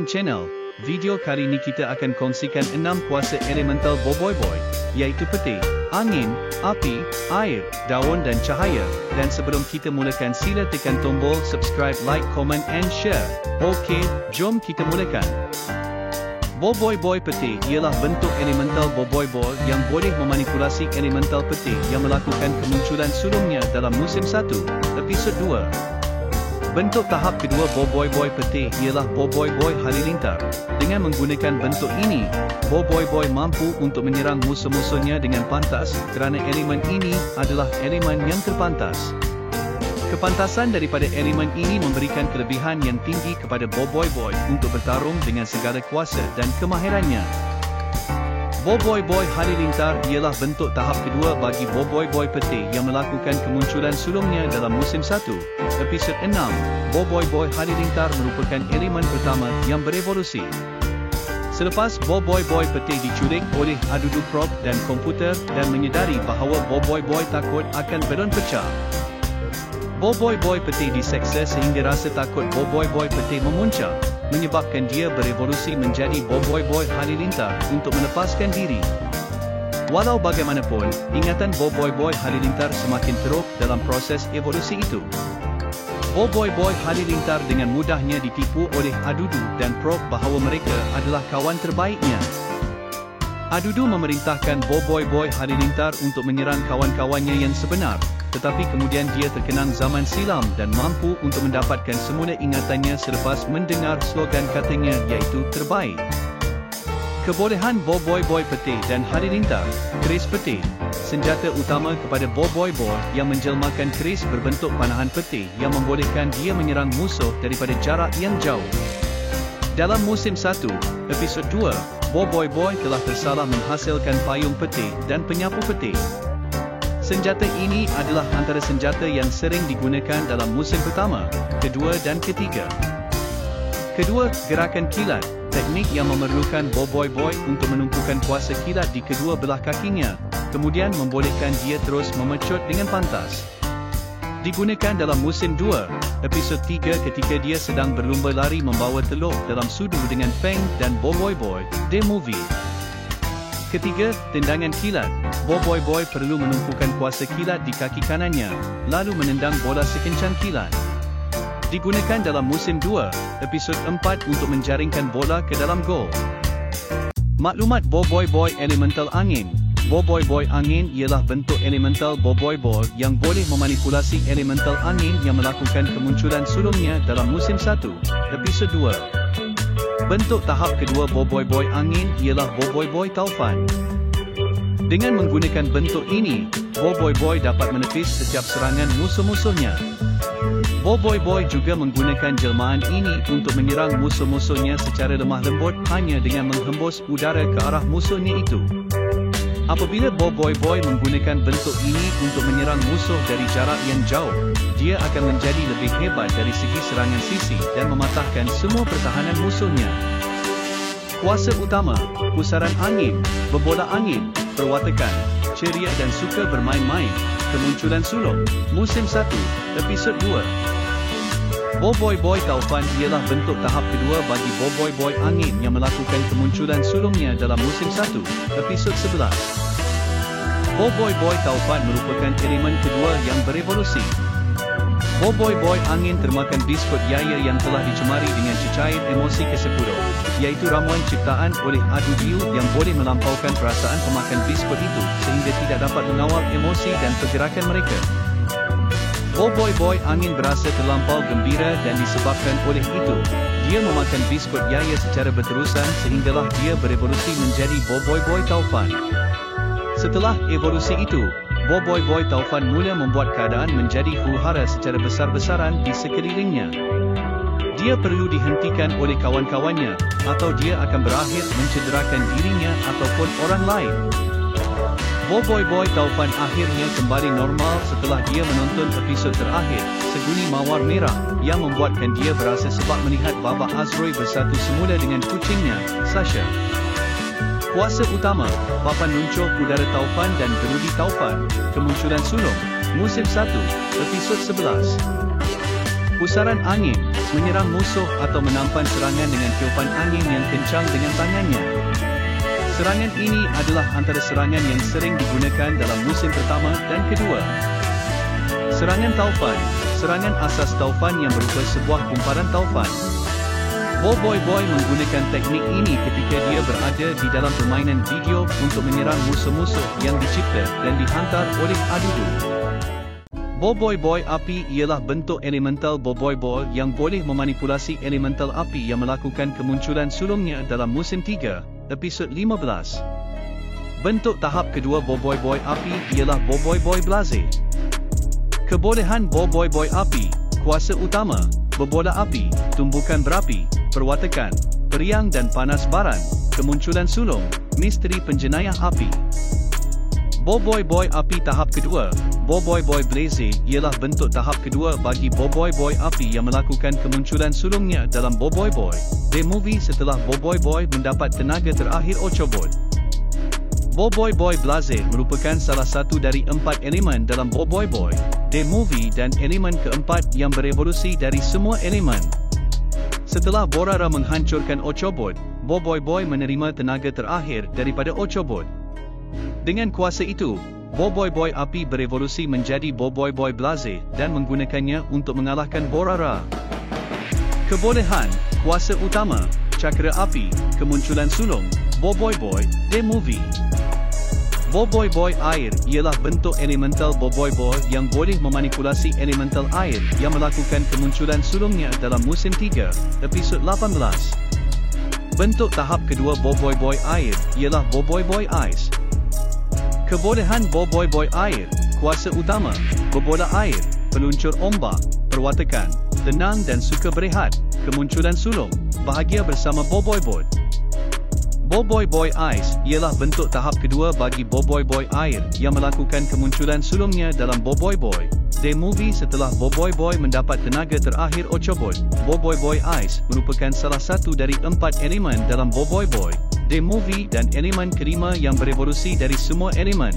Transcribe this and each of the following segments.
Channel. Video kali ini kita akan kongsikan 6 kuasa elemental Boboiboy, iaitu petir, angin, api, air, daun dan cahaya. Dan sebelum kita mulakan, sila tekan tombol subscribe, like, comment and share. Okey, jom kita mulakan. Boboiboy petir ialah bentuk elemental Boboiboy yang boleh memanipulasi elemental petir yang melakukan kemunculan sulungnya dalam musim 1, episod 2. Bentuk tahap kedua Boboiboy petir ialah Boboiboy halilintar. Dengan menggunakan bentuk ini, Boboiboy mampu untuk menyerang musuh-musuhnya dengan pantas kerana elemen ini adalah elemen yang terpantas. Kepantasan daripada elemen ini memberikan kelebihan yang tinggi kepada Boboiboy untuk bertarung dengan segala kuasa dan kemahirannya. Boboiboy halilintar ialah bentuk tahap kedua bagi Boboiboy petir yang melakukan kemunculan sulungnya dalam musim 1, episod 6. Boboiboy halilintar merupakan elemen pertama yang berevolusi. Selepas Boboiboy petir diculik oleh Adudu Probe dan komputer dan menyedari bahawa Boboiboy takut akan balon pecah, Boboiboy petir diseksa sehingga rasa takut Boboiboy petir memuncak, menyebabkan dia berevolusi menjadi Boboiboy halilintar untuk melepaskan diri. Walau bagaimanapun, ingatan Boboiboy halilintar semakin teruk dalam proses evolusi itu. Boboiboy halilintar dengan mudahnya ditipu oleh Adudu dan Probe bahawa mereka adalah kawan terbaiknya. Adudu memerintahkan Boboiboy halilintar untuk menyerang kawan-kawannya yang sebenar, tetapi kemudian dia terkenang zaman silam dan mampu untuk mendapatkan semula ingatannya selepas mendengar slogan katanya iaitu terbaik. Kebolehan Boboiboy petir dan halilintar, keris petir, senjata utama kepada Boboiboy yang menjelmakan keris berbentuk panahan petir yang membolehkan dia menyerang musuh daripada jarak yang jauh. Dalam musim 1, episod 2, Boboiboy telah tersalah menghasilkan payung petir dan penyapu petir. Senjata ini adalah antara senjata yang sering digunakan dalam musim pertama, kedua dan ketiga. Kedua, gerakan kilat, teknik yang memerlukan Boboiboy untuk menumpukan kuasa kilat di kedua belah kakinya, kemudian membolehkan dia terus memecut dengan pantas. Digunakan dalam musim 2, episod 3 ketika dia sedang berlumba lari membawa telur dalam sudu dengan Feng dan Boboiboy, The Movie. Ketiga, tendangan kilat. Boboiboy perlu menumpukan kuasa kilat di kaki kanannya, lalu menendang bola sekencang kilat. Digunakan dalam musim 2, episod 4 untuk menjaringkan bola ke dalam gol. Maklumat Boboiboy elemental angin. Boboiboy angin ialah bentuk elemental Boboiboy yang boleh memanipulasi elemental angin yang melakukan kemunculan sulungnya dalam musim 1, episod 2. Bentuk tahap kedua Boboiboy angin ialah Boboiboy taufan. Dengan menggunakan bentuk ini, Boboiboy dapat menepis setiap serangan musuh-musuhnya. Boboiboy juga menggunakan jelmaan ini untuk menyerang musuh-musuhnya secara lemah lembut hanya dengan menghembus udara ke arah musuhnya itu. Apabila Boboiboy menggunakan bentuk ini untuk menyerang musuh dari jarak yang jauh, dia akan menjadi lebih hebat dari segi serangan sisi dan mematahkan semua pertahanan musuhnya. Kuasa utama, pusaran angin, berbola angin, perwatakan, ceria dan suka bermain-main, kemunculan sulung, musim 1, episod 2. Boboiboy taufan ialah bentuk tahap kedua bagi Boboiboy angin yang melakukan kemunculan sulungnya dalam musim 1, episod 11. Boboiboy taufan merupakan elemen kedua yang berevolusi. Boboiboy angin termakan biskut yaya yang telah dicemari dengan cecair emosi ke-10, iaitu ramuan ciptaan oleh Adudu yang boleh melampaukan perasaan pemakan biskut itu sehingga tidak dapat mengawal emosi dan pergerakan mereka. Boboiboy angin berasa terlampau gembira dan disebabkan oleh itu, dia memakan biskut yaya secara berterusan sehinggalah dia berevolusi menjadi Boboiboy taufan. Setelah evolusi itu, Boy taufan mula membuat keadaan menjadi huru-hara secara besar-besaran di sekelilingnya. Dia perlu dihentikan oleh kawan-kawannya, atau dia akan berakhir mencederakan dirinya ataupun orang lain. Boy taufan akhirnya kembali normal setelah dia menonton episod terakhir, Seguni Mawar Merah, yang membuatkan dia berasa sebab melihat Baba Azroy bersatu semula dengan kucingnya, Sasha. Kuasa utama, papan luncur udara taufan dan gerudi taufan, kemunculan sulung, musim 1, episod 11. Pusaran angin, menyerang musuh atau menampan serangan dengan tiupan angin yang kencang dengan tangannya. Serangan ini adalah antara serangan yang sering digunakan dalam musim pertama dan kedua. Serangan taufan, serangan asas taufan yang berupa sebuah kumparan taufan. Boy menggunakan teknik ini ketika dia berada di dalam permainan video untuk menyerang musuh-musuh yang dicipta dan dihantar oleh Adudu. Boy api ialah bentuk elemental Boy yang boleh memanipulasi elemental api yang melakukan kemunculan sulungnya dalam musim 3, episod 15. Bentuk tahap kedua Boy api ialah Boy Blaze. Kebolehan Boy api, kuasa utama, berbola api, tumbukan berapi, perwatakan, periang dan panas baran, kemunculan sulung, misteri penjenayah api. Boy api tahap kedua, Boy Blaze ialah bentuk tahap kedua bagi Boy api yang melakukan kemunculan sulungnya dalam Boy The Movie setelah Boy mendapat tenaga terakhir Ochobot. Boy Blaze merupakan salah satu dari 4 elemen dalam Boy The Movie dan elemen keempat yang berevolusi dari semua elemen. Setelah Borara menghancurkan Ochobot, Boy menerima tenaga terakhir daripada Ochobot. Dengan kuasa itu, Boy api berevolusi menjadi Boy Blaze dan menggunakannya untuk mengalahkan Borara. Kebolehan, kuasa utama, cakra api, kemunculan sulung, Boy The Movie. Boy air ialah bentuk elemental Boy yang boleh memanipulasi elemental air yang melakukan kemunculan sulungnya dalam musim 3, episod 18. Bentuk tahap kedua Boy air ialah Boy Ice. Kebolehan Boy air, kuasa utama, berbola air, peluncur ombak, perwatakan, tenang dan suka berehat, kemunculan sulung, bahagia bersama Boy Ice ialah bentuk tahap kedua bagi Boy air yang melakukan kemunculan sulungnya dalam Boy The Movie setelah Boy mendapat tenaga terakhir Ochobot. Boy Ice merupakan salah satu dari 4 elemen dalam Boy The Movie dan elemen kelima yang berevolusi dari semua elemen.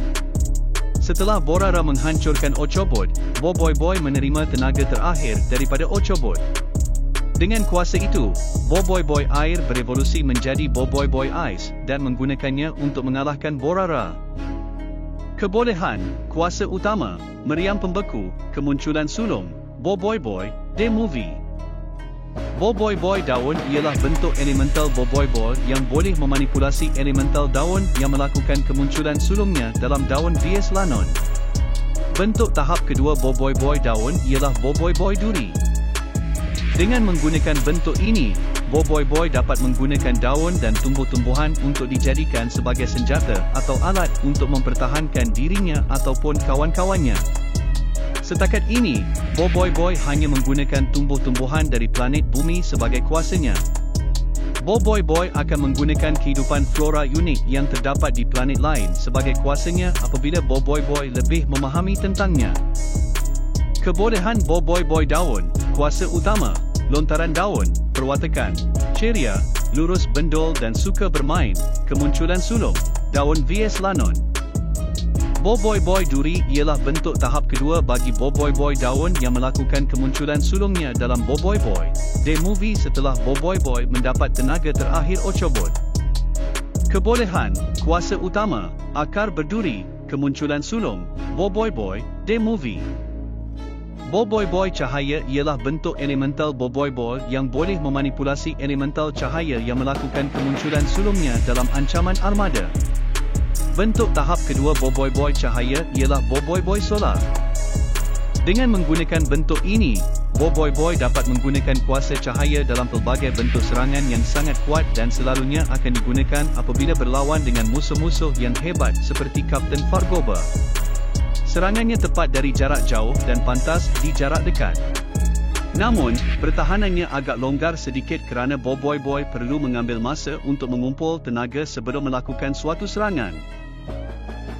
Setelah Borara menghancurkan Ochobot, Boy menerima tenaga terakhir daripada Ochobot. Dengan kuasa itu, Boy air berevolusi menjadi Boy Ice dan menggunakannya untuk mengalahkan Borara. Kebolehan, kuasa utama, meriam pembeku, kemunculan sulung, Boy The Movie. Boy daun ialah bentuk elemental Boy yang boleh memanipulasi elemental daun yang melakukan kemunculan sulungnya dalam daun vs Lanon. Bentuk tahap kedua Boy daun ialah Boy duri. Dengan menggunakan bentuk ini, Boy dapat menggunakan daun dan tumbuh-tumbuhan untuk dijadikan sebagai senjata atau alat untuk mempertahankan dirinya ataupun kawan-kawannya. Setakat ini, Boy hanya menggunakan tumbuh-tumbuhan dari planet bumi sebagai kuasanya. Boy akan menggunakan kehidupan flora unik yang terdapat di planet lain sebagai kuasanya apabila Boy lebih memahami tentangnya. Kebolehan Boy daun, kuasa utama, lontaran daun, perwatakan, ceria, lurus bendol dan suka bermain, kemunculan sulung, daun vs Lanon. Boy duri ialah bentuk tahap kedua bagi Boy daun yang melakukan kemunculan sulungnya dalam Boy The Movie setelah Boy mendapat tenaga terakhir Ochobot. Kebolehan, kuasa utama, akar berduri, kemunculan sulung, Boy The Movie. Boy cahaya ialah bentuk elemental Boy yang boleh memanipulasi elemental cahaya yang melakukan kemunculan sulungnya dalam ancaman armada. Bentuk tahap kedua Boy cahaya ialah Boy solar. Dengan menggunakan bentuk ini, Boy dapat menggunakan kuasa cahaya dalam pelbagai bentuk serangan yang sangat kuat dan selalunya akan digunakan apabila berlawan dengan musuh-musuh yang hebat seperti Kapten Fargoba. Serangannya tepat dari jarak jauh dan pantas di jarak dekat. Namun, pertahanannya agak longgar sedikit kerana Boboiboy perlu mengambil masa untuk mengumpul tenaga sebelum melakukan suatu serangan.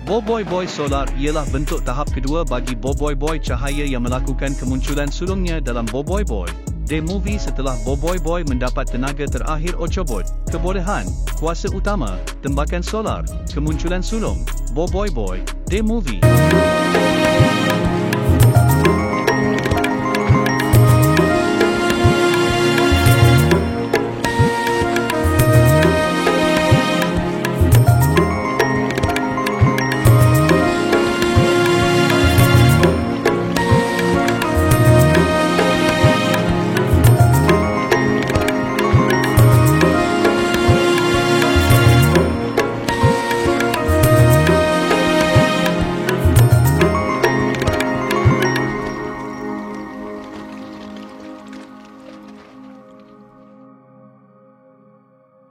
Boboiboy Solar ialah bentuk tahap kedua bagi Boboiboy Cahaya yang melakukan kemunculan sulungnya dalam Boboiboy The Movie setelah Boboiboy mendapat tenaga terakhir Ochobot, kebolehan, kuasa utama, tembakan solar, kemunculan sulung, Boboiboy The Movie.